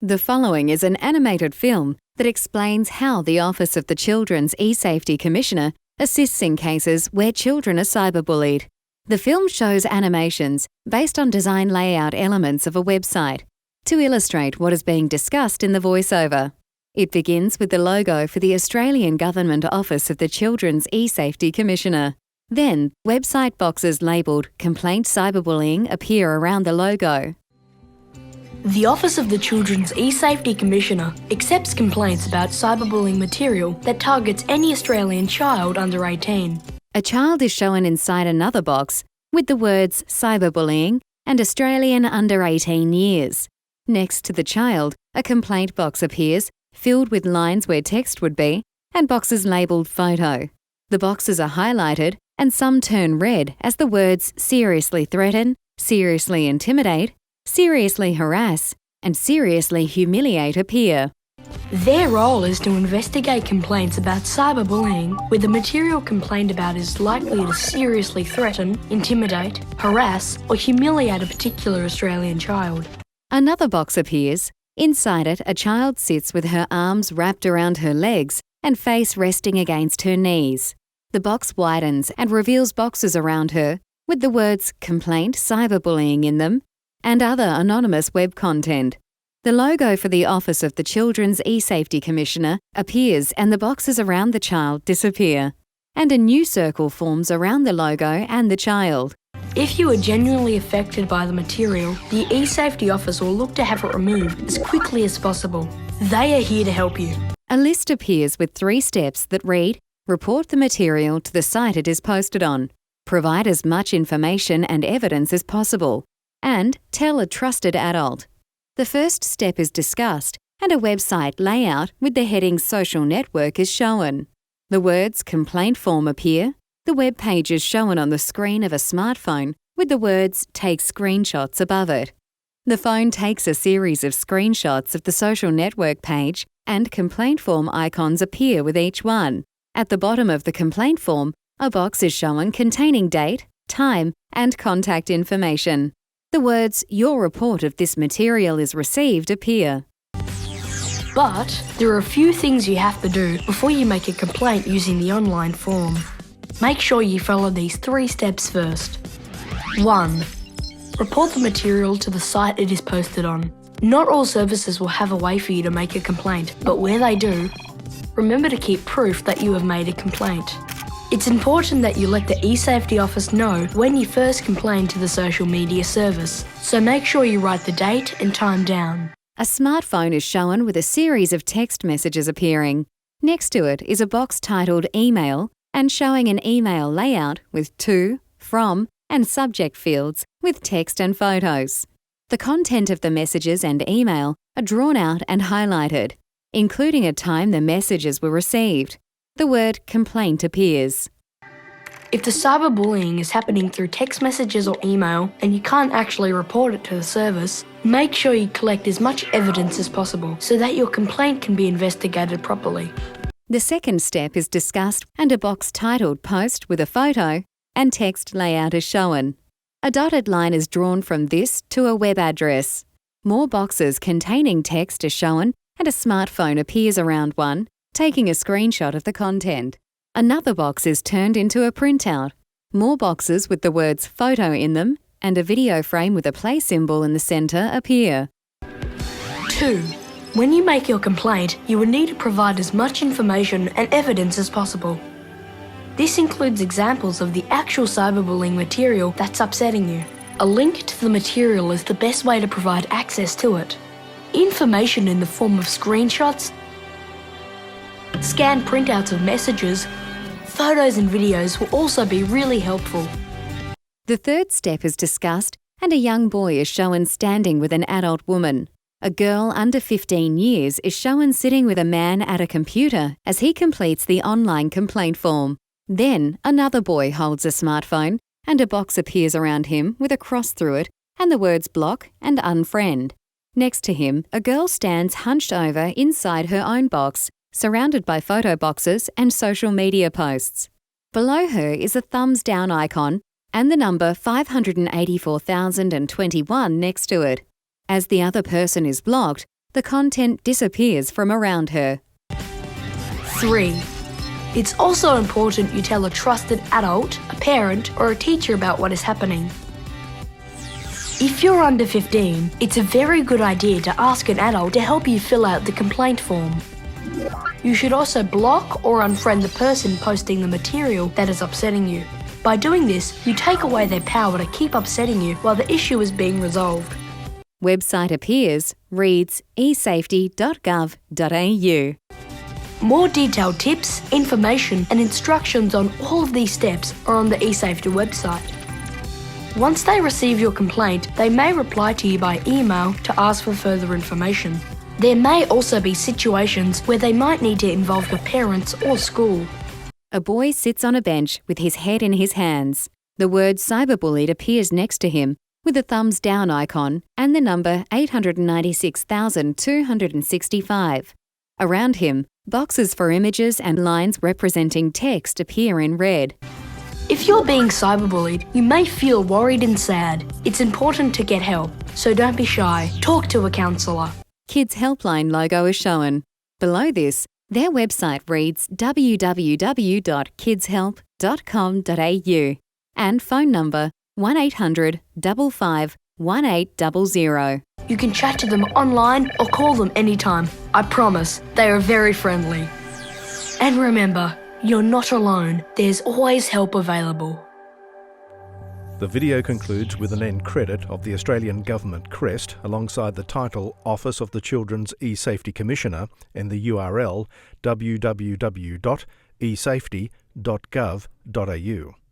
The following is an animated film that explains how the Office of the Children's eSafety Commissioner assists in cases where children are cyberbullied. The film shows animations based on design layout elements of a website to illustrate what is being discussed in the voiceover. It begins with the logo for the Australian Government Office of the Children's eSafety Commissioner. Then, website boxes labelled Complaint Cyberbullying appear around the logo. The Office of the Children's eSafety Commissioner accepts complaints about cyberbullying material that targets any Australian child under 18. A child is shown inside another box with the words cyberbullying and Australian under 18 years. Next to the child, a complaint box appears, filled with lines where text would be, and boxes labelled photo. The boxes are highlighted and some turn red as the words seriously threaten, seriously intimidate, seriously harass, and seriously humiliate appear. Their role is to investigate complaints about cyberbullying where the material complained about is likely to seriously threaten, intimidate, harass, or humiliate a particular Australian child. Another box appears. Inside it, a child sits with her arms wrapped around her legs and face resting against her knees. The box widens and reveals boxes around her with the words complaint cyberbullying in them and other anonymous web content. The logo for the Office of the Children's eSafety Commissioner appears and the boxes around the child disappear, and a new circle forms around the logo and the child. If you are genuinely affected by the material, the eSafety Office will look to have it removed as quickly as possible. They are here to help you. A list appears with 3 steps that read: report the material to the site it is posted on, provide as much information and evidence as possible, and tell a trusted adult. The first step is discussed, and a website layout with the heading Social Network is shown. The words Complaint Form appear. The web page is shown on the screen of a smartphone with the words Take Screenshots above it. The phone takes a series of screenshots of the social network page, and complaint form icons appear with each one. At the bottom of the complaint form, a box is shown containing date, time, and contact information. The words Your report of this material is received appear. But there are a few things you have to do before you make a complaint using the online form. Make sure you follow these 3 steps first. 1. Report the material to the site it is posted on. Not all services will have a way for you to make a complaint, but where they do, remember to keep proof that you have made a complaint. It's important that you let the eSafety Office know when you first complained to the social media service, so make sure you write the date and time down. A smartphone is shown with a series of text messages appearing. Next to it is a box titled Email and showing an email layout with to, from, and subject fields with text and photos. The content of the messages and email are drawn out and highlighted, including a time the messages were received. The word complaint appears. If the cyberbullying is happening through text messages or email and you can't actually report it to the service, make sure you collect as much evidence as possible so that your complaint can be investigated properly. The second step is discussed and a box titled Post with a photo and text layout is shown. A dotted line is drawn from this to a web address. More boxes containing text are shown and a smartphone appears around one, taking a screenshot of the content. Another box is turned into a printout. More boxes with the words photo in them and a video frame with a play symbol in the centre appear. 2. When you make your complaint, you will need to provide as much information and evidence as possible. This includes examples of the actual cyberbullying material that's upsetting you. A link to the material is the best way to provide access to it. Information in the form of screenshots, scanned printouts of messages, photos and videos will also be really helpful. The third step is discussed and a young boy is shown standing with an adult woman. A girl under 15 years is shown sitting with a man at a computer as he completes the online complaint form. Then, another boy holds a smartphone and a box appears around him with a cross through it and the words block and unfriend. Next to him, a girl stands hunched over inside her own box, surrounded by photo boxes and social media posts. Below her is a thumbs down icon and the number 584,021 next to it. As the other person is blocked, the content disappears from around her. 3. It's also important you tell a trusted adult, a parent, or a teacher about what is happening. If you're under 15, it's a very good idea to ask an adult to help you fill out the complaint form. You should also block or unfriend the person posting the material that is upsetting you. By doing this, you take away their power to keep upsetting you while the issue is being resolved. Website appears, reads esafety.gov.au. More detailed tips, information and instructions on all of these steps are on the eSafety website. Once they receive your complaint, they may reply to you by email to ask for further information. There may also be situations where they might need to involve the parents or school. A boy sits on a bench with his head in his hands. The word cyberbullied appears next to him with a thumbs down icon and the number 896,265. Around him, boxes for images and lines representing text appear in red. If you're being cyberbullied, you may feel worried and sad. It's important to get help, so don't be shy. Talk to a counsellor. Kids Helpline logo is shown. Below this, their website reads www.kidshelp.com.au and phone number 1800 55 1800. You can chat to them online or call them anytime. I promise, they are very friendly. And remember, you're not alone. There's always help available. The video concludes with an end credit of the Australian Government crest alongside the title Office of the Children's eSafety Commissioner and the URL www.esafety.gov.au.